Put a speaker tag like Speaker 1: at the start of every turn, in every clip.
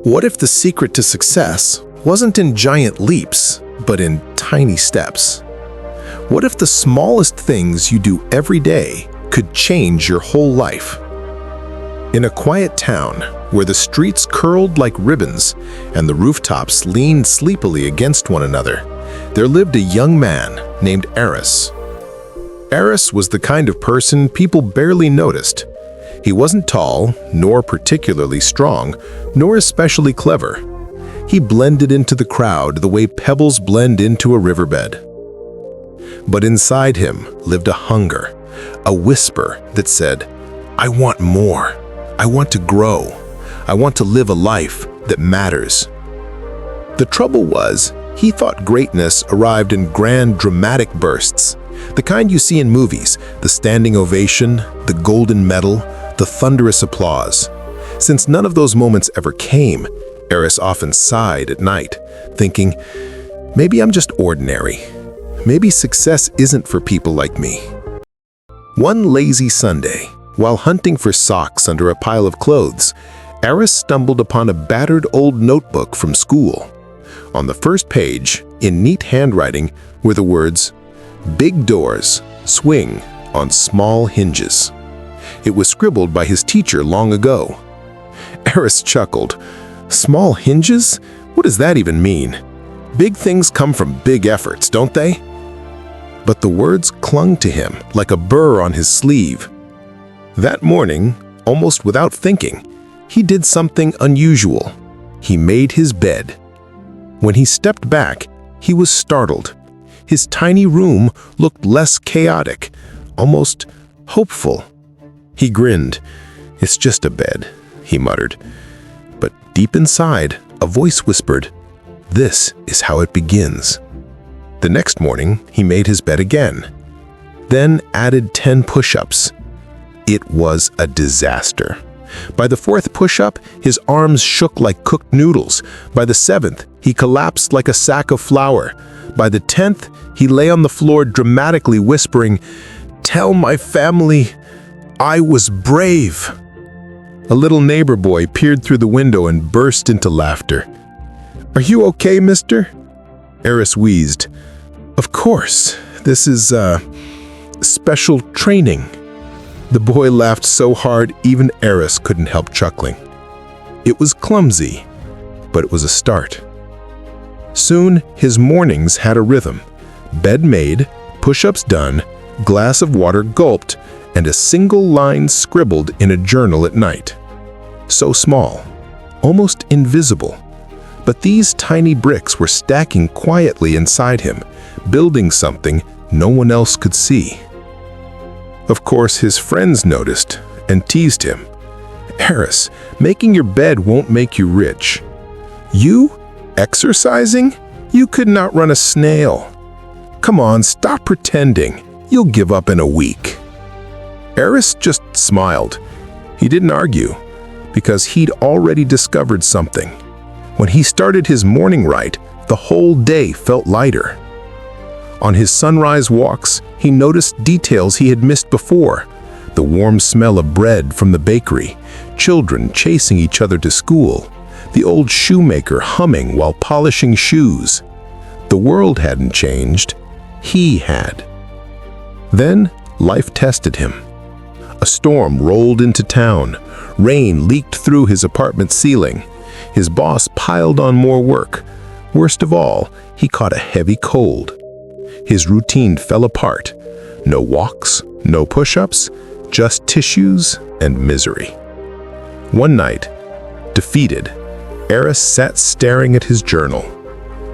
Speaker 1: What if the secret to success wasn't in giant leaps, but in tiny steps? What if the smallest things you do every day could change your whole life? In a quiet town where the streets curled like ribbons and the rooftops leaned sleepily against one another, there lived a young man named Eris. Eris was the kind of person people barely noticed. He wasn't tall, nor particularly strong, nor especially clever. He blended into the crowd the way pebbles blend into a riverbed. But inside him lived a hunger, a whisper that said, "I want more. I want to grow. I want to live a life that matters." The trouble was, he thought greatness arrived in grand, dramatic bursts. The kind you see in movies, the standing ovation, the golden medal, the thunderous applause. Since none of those moments ever came, Eris often sighed at night, thinking, maybe I'm just ordinary. Maybe success isn't for people like me. One lazy Sunday, while hunting for socks under a pile of clothes, Eris stumbled upon a battered old notebook from school. On the first page, in neat handwriting, were the words, "Big doors swing on small hinges." It was scribbled by his teacher long ago. Eris chuckled. Small hinges? What does that even mean? Big things come from big efforts, don't they? But the words clung to him like a burr on his sleeve. That morning, almost without thinking, he did something unusual. He made his bed. When he stepped back, he was startled. His tiny room looked less chaotic, almost hopeful. He grinned. "It's just a bed," he muttered. But deep inside, a voice whispered, "This is how it begins." The next morning, he made his bed again, then added 10 push-ups. It was a disaster. By the 4th push-up, his arms shook like cooked noodles. By the 7th, he collapsed like a sack of flour. By the 10th, he lay on the floor dramatically whispering, "Tell my family I was brave." A little neighbor boy peered through the window and burst into laughter. "Are you okay, mister?" Eris wheezed. "Of course, this is, special training." The boy laughed so hard even Eris couldn't help chuckling. It was clumsy, but it was a start. Soon, his mornings had a rhythm. Bed made, push-ups done, glass of water gulped, and a single line scribbled in a journal at night. So small, almost invisible. But these tiny bricks were stacking quietly inside him, building something no one else could see. Of course, his friends noticed and teased him. "Eris, making your bed won't make you rich. You? Exercising? You could not run a snail. Come on, stop pretending. You'll give up in a week." Eris just smiled. He didn't argue, because he'd already discovered something. When he started his morning right, the whole day felt lighter. On his sunrise walks, he noticed details he had missed before. The warm smell of bread from the bakery, children chasing each other to school, the old shoemaker humming while polishing shoes. The world hadn't changed. He had. Then life tested him. A storm rolled into town. Rain leaked through his apartment ceiling. His boss piled on more work. Worst of all, he caught a heavy cold. His routine fell apart. No walks, no push-ups, just tissues and misery. One night, defeated, Eris sat staring at his journal.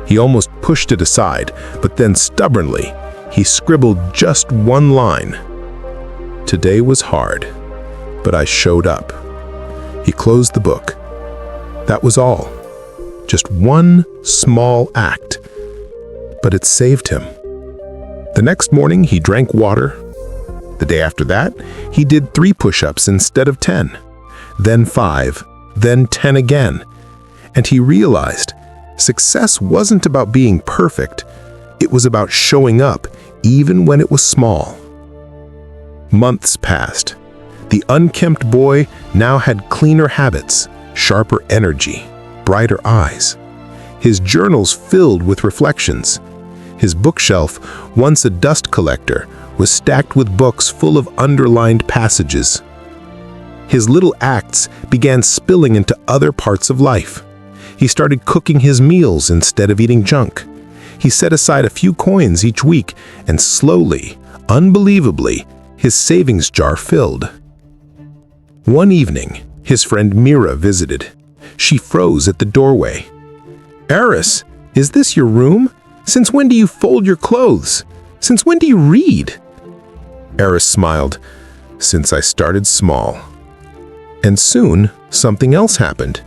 Speaker 1: He almost pushed it aside, but then stubbornly, he scribbled just one line. "Today was hard, but I showed up." He closed the book. That was all. Just one small act. But it saved him. The next morning, he drank water. The day after that, he did 3 push-ups instead of 10. Then 5, then 10 again. And he realized success wasn't about being perfect. It was about showing up, even when it was small. Months passed. The unkempt boy now had cleaner habits, sharper energy. brighter eyes. His journals filled with reflections. His bookshelf, once a dust collector, was stacked with books full of underlined passages. His little acts began spilling into other parts of life. He started cooking his meals instead of eating junk. He set aside a few coins each week, and slowly, unbelievably, his savings jar filled. One evening, his friend Mira visited. She froze at the doorway. "Eris, is this your room? Since when do you fold your clothes? Since when do you read?" Eris smiled. "Since I started small." And soon, something else happened.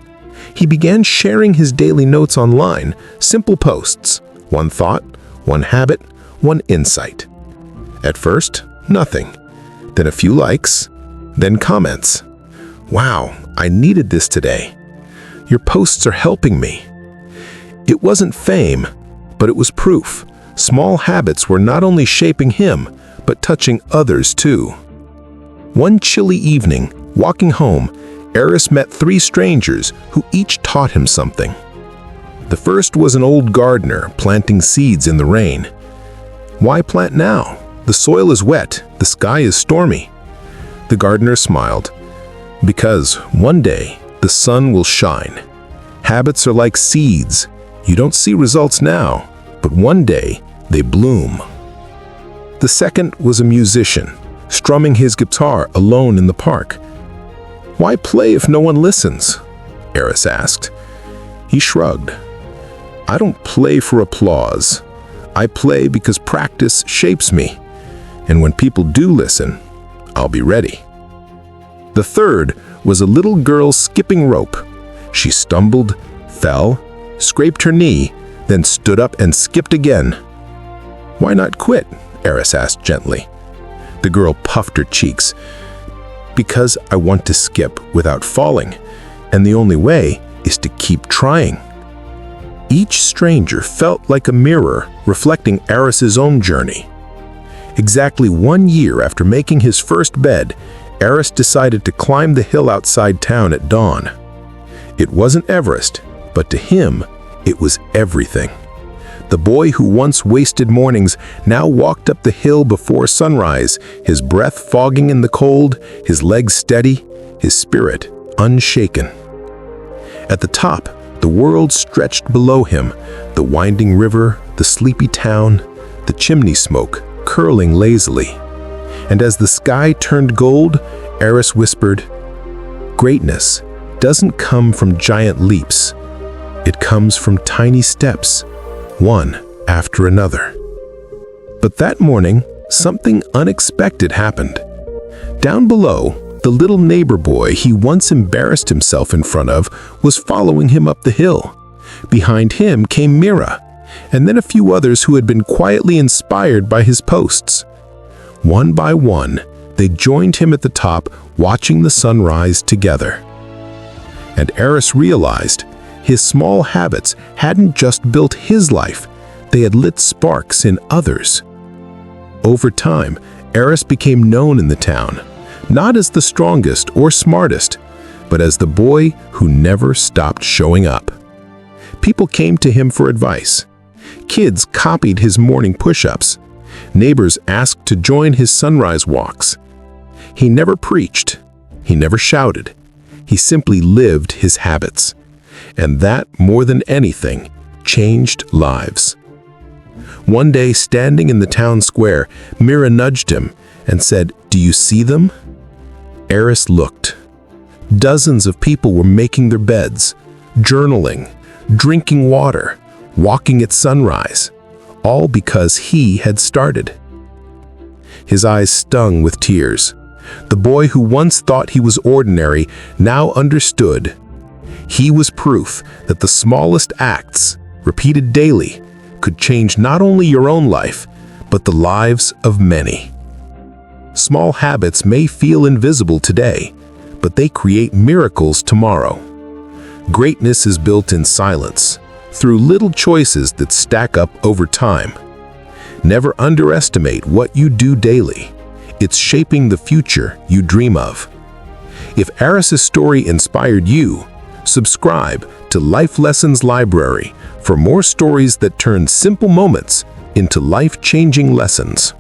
Speaker 1: He began sharing his daily notes online, simple posts, one thought, one habit, one insight. At first, nothing. Then a few likes, then comments. "Wow, I needed this today. Your posts are helping me." It wasn't fame, but it was proof. Small habits were not only shaping him, but touching others too. One chilly evening, walking home, Eris met 3 strangers who each taught him something. The first was an old gardener planting seeds in the rain. "Why plant now? The soil is wet, the sky is stormy." The gardener smiled. "Because one day the sun will shine. Habits are like seeds. You don't see results now, but one day they bloom." The second was a musician, strumming his guitar alone in the park. "Why play if no one listens?" Eris asked. He shrugged. "I don't play for applause. I play because practice shapes me. And when people do listen, I'll be ready." The third was a little girl skipping rope. She stumbled, fell, scraped her knee, then stood up and skipped again. "Why not quit?" Eris asked gently. The girl puffed her cheeks. "Because I want to skip without falling, and the only way is to keep trying." Each stranger felt like a mirror reflecting Eris's own journey. Exactly 1 year after making his first bed, Eris decided to climb the hill outside town at dawn. It wasn't Everest, but to him, it was everything. The boy who once wasted mornings now walked up the hill before sunrise, his breath fogging in the cold, his legs steady, his spirit unshaken. At the top, the world stretched below him, the winding river, the sleepy town, the chimney smoke curling lazily. And as the sky turned gold, Eris whispered, "Greatness doesn't come from giant leaps. It comes from tiny steps, one after another." But that morning, something unexpected happened. Down below, the little neighbor boy he once embarrassed himself in front of was following him up the hill. Behind him came Mira, and then a few others who had been quietly inspired by his posts. One by one, they joined him at the top, watching the sun rise together. And Eris realized his small habits hadn't just built his life, they had lit sparks in others. Over time, Eris became known in the town, not as the strongest or smartest, but as the boy who never stopped showing up. People came to him for advice. Kids copied his morning push-ups. Neighbors asked to join his sunrise walks. He never preached. He never shouted. He simply lived his habits. And that, more than anything, changed lives. One day, standing in the town square, Mira nudged him and said, "Do you see them?" Eris looked. Dozens of people were making their beds, journaling, drinking water, walking at sunrise, all because he had started. His eyes stung with tears. The boy who once thought he was ordinary now understood. He was proof that the smallest acts, repeated daily, could change not only your own life, but the lives of many. Small habits may feel invisible today, but they create miracles tomorrow. Greatness is built in silence, through little choices that stack up over time. Never underestimate what you do daily. It's shaping the future you dream of. If Eris's story inspired you, Subscribe to Life Lessons Library for more stories that turn simple moments into life-changing lessons.